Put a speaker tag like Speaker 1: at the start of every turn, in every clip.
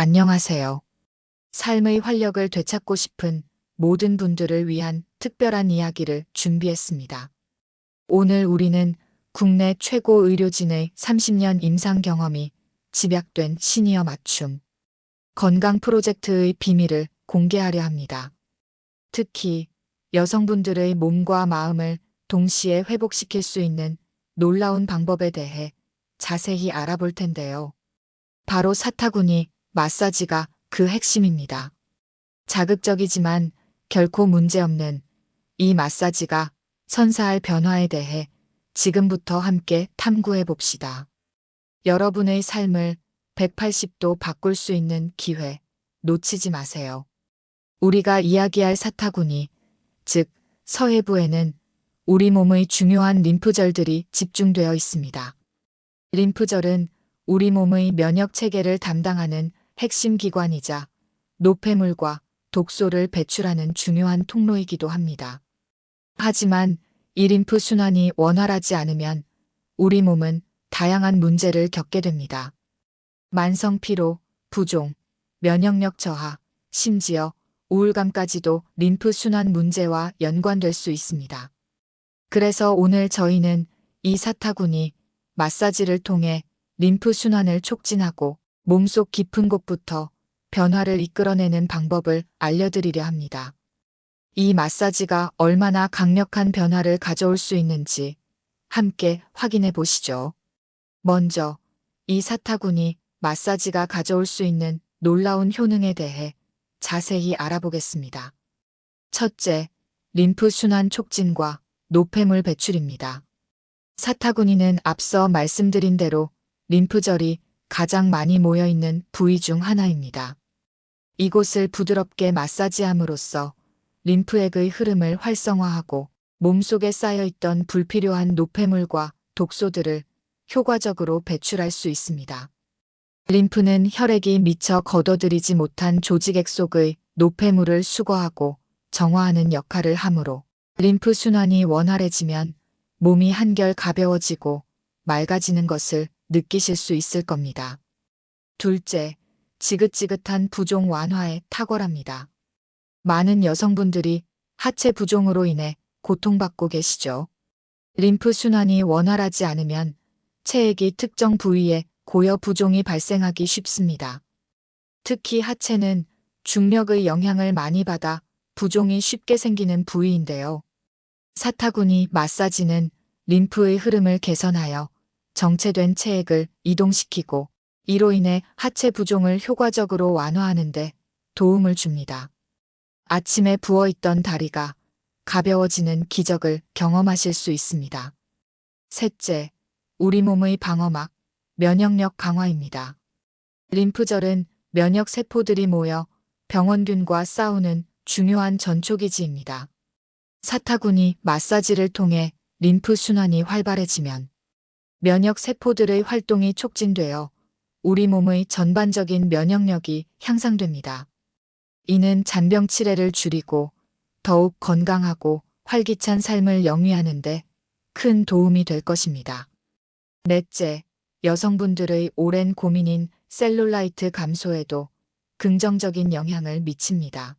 Speaker 1: 안녕하세요. 삶의 활력을 되찾고 싶은 모든 분들을 위한 특별한 이야기를 준비했습니다. 오늘 우리는 국내 최고 의료진의 30년 임상 경험이 집약된 시니어 맞춤 건강 프로젝트의 비밀을 공개하려 합니다. 특히 여성분들의 몸과 마음을 동시에 회복시킬 수 있는 놀라운 방법에 대해 자세히 알아볼 텐데요. 바로 사타구니 마사지가 그 핵심입니다. 자극적이지만 결코 문제없는 이 마사지가 선사할 변화에 대해 지금부터 함께 탐구해 봅시다. 여러분의 삶을 180도 바꿀 수 있는 기회 놓치지 마세요. 우리가 이야기할 사타구니, 즉 서해부에는 우리 몸의 중요한 림프절들이 집중되어 있습니다. 림프절은 우리 몸의 면역 체계를 담당하는 핵심 기관이자 노폐물과 독소를 배출하는 중요한 통로이기도 합니다. 하지만 이 림프 순환이 원활하지 않으면 우리 몸은 다양한 문제를 겪게 됩니다. 만성 피로, 부종, 면역력 저하, 심지어 우울감까지도 림프 순환 문제와 연관될 수 있습니다. 그래서 오늘 저희는 이 사타구니 마사지를 통해 림프 순환을 촉진하고 몸속 깊은 곳부터 변화를 이끌어내는 방법을 알려드리려 합니다. 이 마사지가 얼마나 강력한 변화를 가져올 수 있는지 함께 확인해 보시죠. 먼저 이 사타구니 마사지가 가져올 수 있는 놀라운 효능에 대해 자세히 알아보겠습니다. 첫째, 림프 순환 촉진과 노폐물 배출입니다. 사타구니는 앞서 말씀드린 대로 림프절이 가장 많이 모여있는 부위 중 하나입니다. 이곳을 부드럽게 마사지함으로써 림프액의 흐름을 활성화하고 몸속에 쌓여있던 불필요한 노폐물과 독소들을 효과적으로 배출할 수 있습니다. 림프는 혈액이 미처 걷어들이지 못한 조직액 속의 노폐물을 수거하고 정화하는 역할을 하므로 림프 순환이 원활해지면 몸이 한결 가벼워지고 맑아지는 것을 느끼실 수 있을 겁니다. 둘째, 지긋지긋한 부종 완화에 탁월합니다. 많은 여성분들이 하체 부종으로 인해 고통받고 계시죠. 림프 순환이 원활하지 않으면 체액이 특정 부위에 고여 부종이 발생하기 쉽습니다. 특히 하체는 중력의 영향을 많이 받아 부종이 쉽게 생기는 부위인데요. 사타구니 마사지는 림프의 흐름을 개선하여 정체된 체액을 이동시키고 이로 인해 하체 부종을 효과적으로 완화하는 데 도움을 줍니다. 아침에 부어있던 다리가 가벼워지는 기적을 경험하실 수 있습니다. 셋째, 우리 몸의 방어막, 면역력 강화입니다. 림프절은 면역 세포들이 모여 병원균과 싸우는 중요한 전초기지입니다. 사타구니 마사지를 통해 림프 순환이 활발해지면 면역 세포들의 활동이 촉진되어 우리 몸의 전반적인 면역력이 향상됩니다. 이는 잔병 치레를 줄이고 더욱 건강하고 활기찬 삶을 영위하는 데 큰 도움이 될 것입니다. 넷째, 여성분들의 오랜 고민인 셀룰라이트 감소에도 긍정적인 영향을 미칩니다.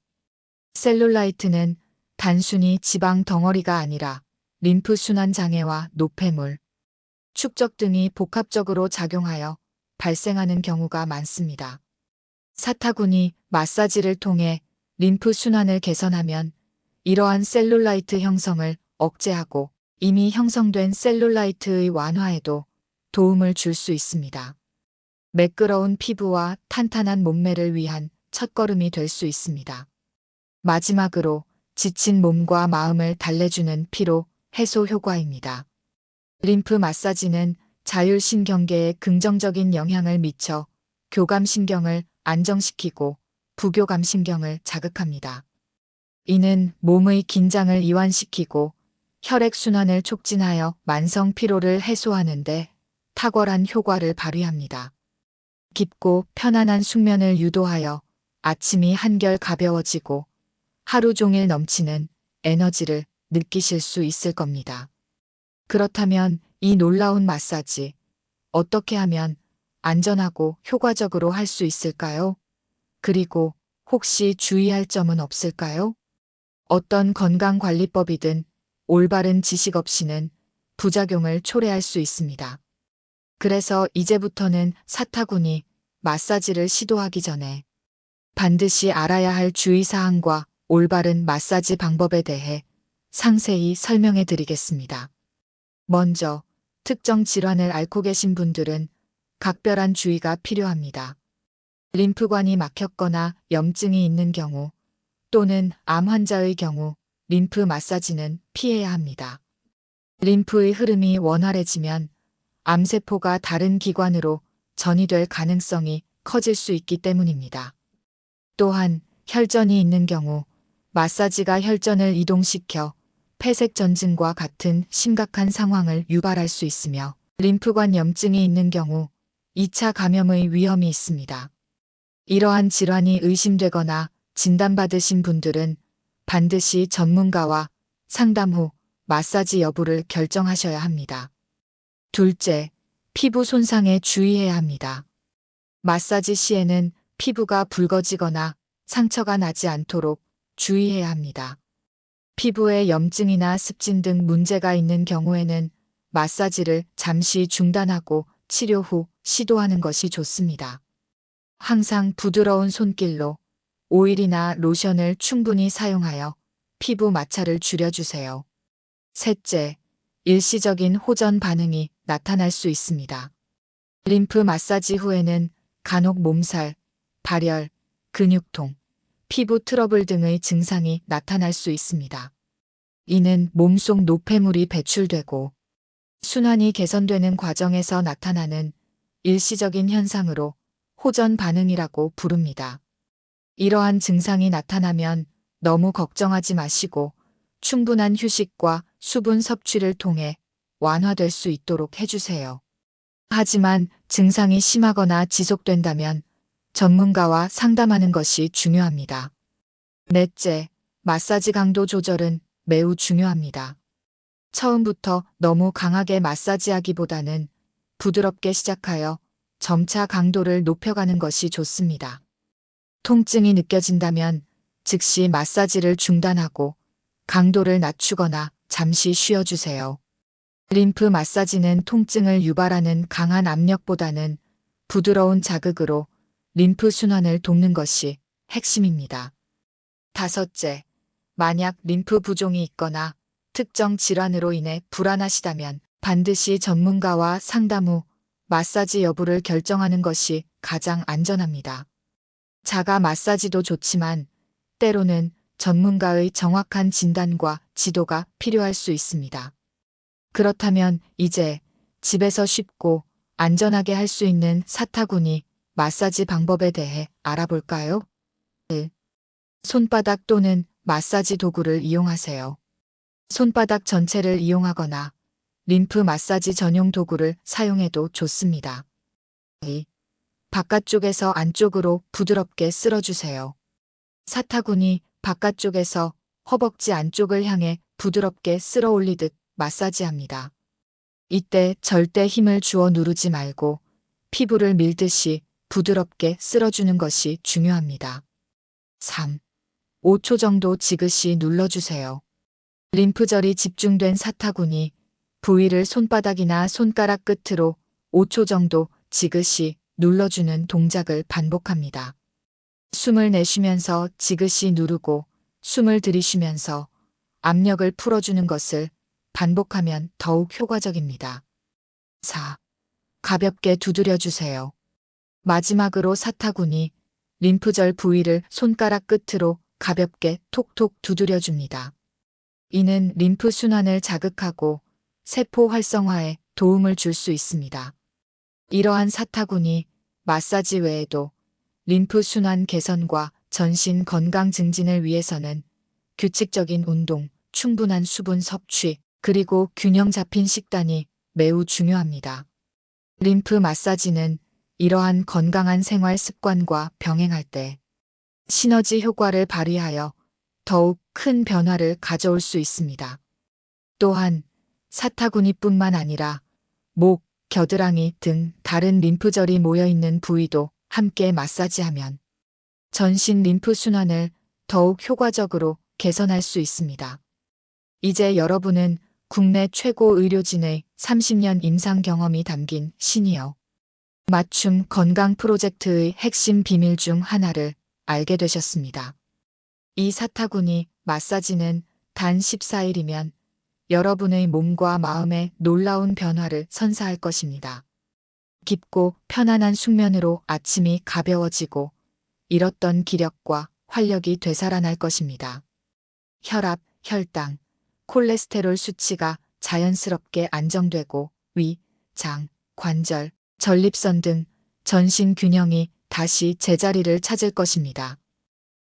Speaker 1: 셀룰라이트는 단순히 지방 덩어리가 아니라 림프 순환 장애와 노폐물, 축적 등이 복합적으로 작용하여 발생하는 경우가 많습니다. 사타구니 마사지를 통해 림프 순환을 개선하면 이러한 셀룰라이트 형성을 억제하고 이미 형성된 셀룰라이트의 완화에도 도움을 줄 수 있습니다. 매끄러운 피부와 탄탄한 몸매를 위한 첫걸음이 될 수 있습니다. 마지막으로 지친 몸과 마음을 달래주는 피로 해소 효과입니다. 림프 마사지는 자율신경계에 긍정적인 영향을 미쳐 교감신경을 안정시키고 부교감신경을 자극합니다. 이는 몸의 긴장을 이완시키고 혈액순환을 촉진하여 만성 피로를 해소하는 데 탁월한 효과를 발휘합니다. 깊고 편안한 숙면을 유도하여 아침이 한결 가벼워지고 하루 종일 넘치는 에너지를 느끼실 수 있을 겁니다. 그렇다면 이 놀라운 마사지 어떻게 하면 안전하고 효과적으로 할 수 있을까요? 그리고 혹시 주의할 점은 없을까요? 어떤 건강관리법이든 올바른 지식 없이는 부작용을 초래할 수 있습니다. 그래서 이제부터는 사타구니 마사지를 시도하기 전에 반드시 알아야 할 주의사항과 올바른 마사지 방법에 대해 상세히 설명해 드리겠습니다. 먼저 특정 질환을 앓고 계신 분들은 각별한 주의가 필요합니다. 림프관이 막혔거나 염증이 있는 경우 또는 암 환자의 경우 림프 마사지는 피해야 합니다. 림프의 흐름이 원활해지면 암세포가 다른 기관으로 전이될 가능성이 커질 수 있기 때문입니다. 또한 혈전이 있는 경우 마사지가 혈전을 이동시켜 폐색전증과 같은 심각한 상황을 유발할 수 있으며 림프관 염증이 있는 경우 2차 감염의 위험이 있습니다. 이러한 질환이 의심되거나 진단받으신 분들은 반드시 전문가와 상담 후 마사지 여부를 결정하셔야 합니다. 둘째, 피부 손상에 주의해야 합니다. 마사지 시에는 피부가 붉어지거나 상처가 나지 않도록 주의해야 합니다. 피부에 염증이나 습진 등 문제가 있는 경우에는 마사지를 잠시 중단하고 치료 후 시도하는 것이 좋습니다. 항상 부드러운 손길로 오일이나 로션을 충분히 사용하여 피부 마찰을 줄여주세요. 셋째, 일시적인 호전 반응이 나타날 수 있습니다. 림프 마사지 후에는 간혹 몸살, 발열, 근육통, 피부 트러블 등의 증상이 나타날 수 있습니다. 이는 몸속 노폐물이 배출되고 순환이 개선되는 과정에서 나타나는 일시적인 현상으로 호전 반응이라고 부릅니다. 이러한 증상이 나타나면 너무 걱정하지 마시고 충분한 휴식과 수분 섭취를 통해 완화될 수 있도록 해주세요. 하지만 증상이 심하거나 지속된다면 전문가와 상담하는 것이 중요합니다. 넷째, 마사지 강도 조절은 매우 중요합니다. 처음부터 너무 강하게 마사지하기보다는 부드럽게 시작하여 점차 강도를 높여가는 것이 좋습니다. 통증이 느껴진다면 즉시 마사지를 중단하고 강도를 낮추거나 잠시 쉬어주세요. 림프 마사지는 통증을 유발하는 강한 압력보다는 부드러운 자극으로 림프 순환을 돕는 것이 핵심입니다. 다섯째, 만약 림프 부종이 있거나 특정 질환으로 인해 불안하시다면 반드시 전문가와 상담 후 마사지 여부를 결정하는 것이 가장 안전합니다. 자가 마사지도 좋지만 때로는 전문가의 정확한 진단과 지도가 필요할 수 있습니다. 그렇다면 이제 집에서 쉽고 안전하게 할 수 있는 사타구니 마사지 방법에 대해 알아볼까요? 1. 손바닥 또는 마사지 도구를 이용하세요. 손바닥 전체를 이용하거나 림프 마사지 전용 도구를 사용해도 좋습니다. 2. 바깥쪽에서 안쪽으로 부드럽게 쓸어주세요. 사타구니 바깥쪽에서 허벅지 안쪽을 향해 부드럽게 쓸어 올리듯 마사지합니다. 이때 절대 힘을 주어 누르지 말고 피부를 밀듯이 부드럽게 쓸어주는 것이 중요합니다. 3. 5초 정도 지그시 눌러주세요. 림프절이 집중된 사타구니 부위를 손바닥이나 손가락 끝으로 5초 정도 지그시 눌러주는 동작을 반복합니다. 숨을 내쉬면서 지그시 누르고 숨을 들이쉬면서 압력을 풀어주는 것을 반복하면 더욱 효과적입니다. 4. 가볍게 두드려주세요. 마지막으로 사타구니 림프절 부위를 손가락 끝으로 가볍게 톡톡 두드려줍니다. 이는 림프 순환을 자극하고 세포 활성화에 도움을 줄 수 있습니다. 이러한 사타구니 마사지 외에도 림프 순환 개선과 전신 건강 증진을 위해서는 규칙적인 운동, 충분한 수분 섭취, 그리고 균형 잡힌 식단이 매우 중요합니다. 림프 마사지는 이러한 건강한 생활 습관과 병행할 때 시너지 효과를 발휘하여 더욱 큰 변화를 가져올 수 있습니다. 또한 사타구니뿐만 아니라 목, 겨드랑이 등 다른 림프절이 모여있는 부위도 함께 마사지하면 전신 림프 순환을 더욱 효과적으로 개선할 수 있습니다. 이제 여러분은 국내 최고 의료진의 30년 임상 경험이 담긴 시니어 맞춤 건강 프로젝트의 핵심 비밀 중 하나를 알게 되셨습니다. 이 사타구니 마사지는 단 14일이면 여러분의 몸과 마음에 놀라운 변화를 선사할 것입니다. 깊고 편안한 숙면으로 아침이 가벼워지고 잃었던 기력과 활력이 되살아날 것입니다. 혈압, 혈당, 콜레스테롤 수치가 자연스럽게 안정되고 위, 장, 관절, 전립선 등 전신 균형이 다시 제자리를 찾을 것입니다.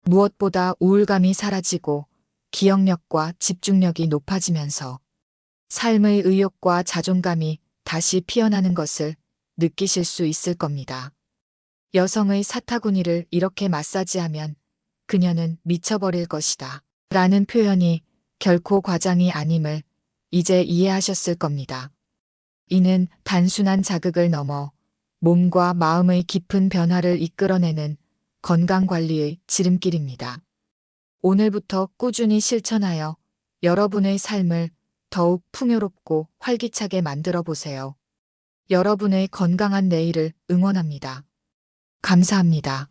Speaker 1: 무엇보다 우울감이 사라지고 기억력과 집중력이 높아지면서 삶의 의욕과 자존감이 다시 피어나는 것을 느끼실 수 있을 겁니다. 여성의 사타구니를 이렇게 마사지하면 그녀는 미쳐버릴 것이다. 라는 표현이 결코 과장이 아님을 이제 이해하셨을 겁니다. 이는 단순한 자극을 넘어 몸과 마음의 깊은 변화를 이끌어내는 건강관리의 지름길입니다. 오늘부터 꾸준히 실천하여 여러분의 삶을 더욱 풍요롭고 활기차게 만들어 보세요. 여러분의 건강한 내일을 응원합니다. 감사합니다.